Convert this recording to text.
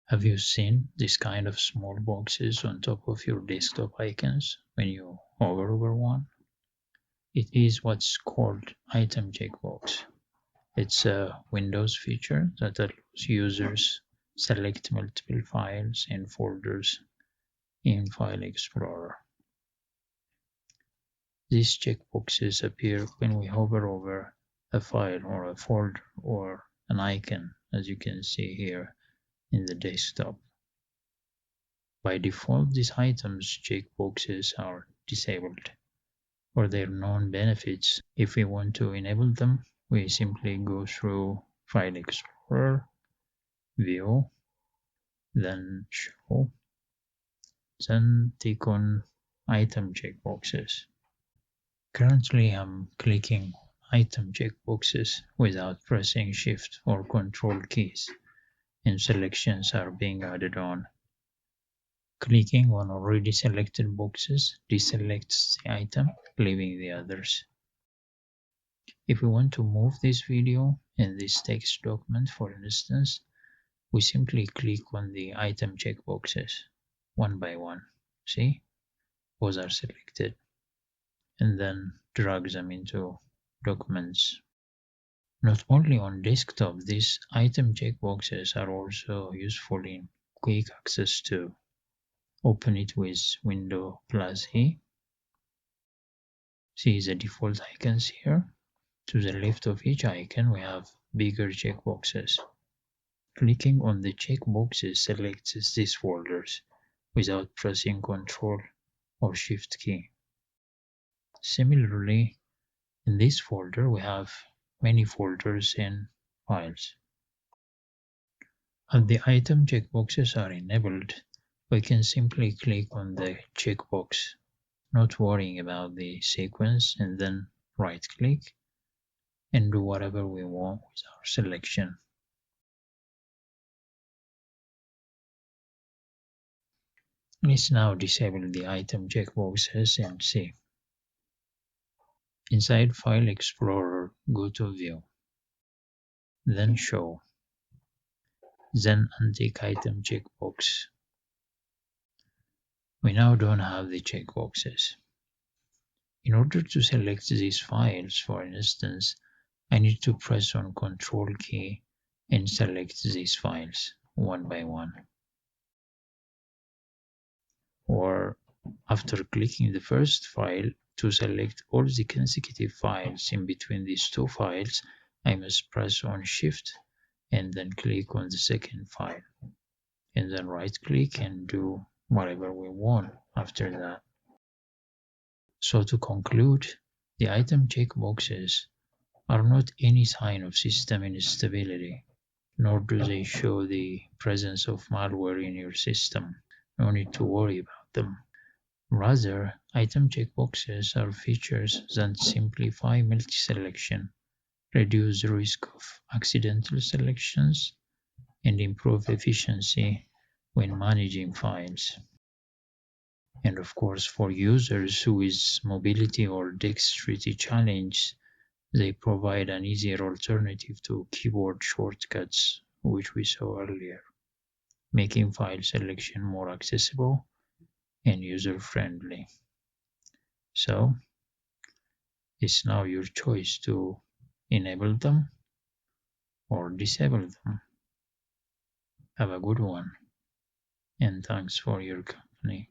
Have you seen this kind of small boxes on top of your desktop icons when you hover over one? It is what's called item checkbox. It's a Windows feature that allows users select multiple files and folders in File Explorer. These checkboxes appear when we hover over a file or a folder or an icon, as you can see here in the desktop. By default, these items checkboxes are disabled for their known benefits. If we want to enable them, we simply go through File Explorer, View, then Show, then tick on Item checkboxes. Currently, I'm clicking item checkboxes without pressing Shift or Control keys, and selections are being added on. Clicking on already selected boxes deselects the item, leaving the others. If we want to move this video and this text document, for instance, we simply click on the item checkboxes one by one. See? Those are selected. And then drag them into documents. Not only on desktop, these item checkboxes are also useful in quick access too. Open it with Windows plus E. See the default icons here. To the left of each icon, we have bigger checkboxes. Clicking on the checkboxes selects these folders without pressing Ctrl or Shift key. Similarly, in this folder, we have many folders and files. As the item checkboxes are enabled, we can simply click on the checkbox, not worrying about the sequence, and then right-click and do whatever we want with our selection. Let's now disable the item checkboxes and see. Inside File Explorer, go to View, then Show, then untick item checkbox. We now don't have the checkboxes. In order to select these files, for instance, I need to press on Ctrl key and select these files one by one. Or after clicking the first file, to select all the consecutive files in between these two files, I must press on Shift and then click on the second file, and then right-click and do whatever we want after that. So to conclude, the item checkboxes are not any sign of system instability, nor do they show the presence of malware in your system. No need to worry about them. Rather, item checkboxes are features that simplify multi-selection, reduce the risk of accidental selections, and improve efficiency when managing files. And of course, for users with mobility or dexterity challenges, they provide an easier alternative to keyboard shortcuts, which we saw earlier, making file selection more accessible and user-friendly. So, it's now your choice to enable them or disable them. Have a good one, and thanks for your company.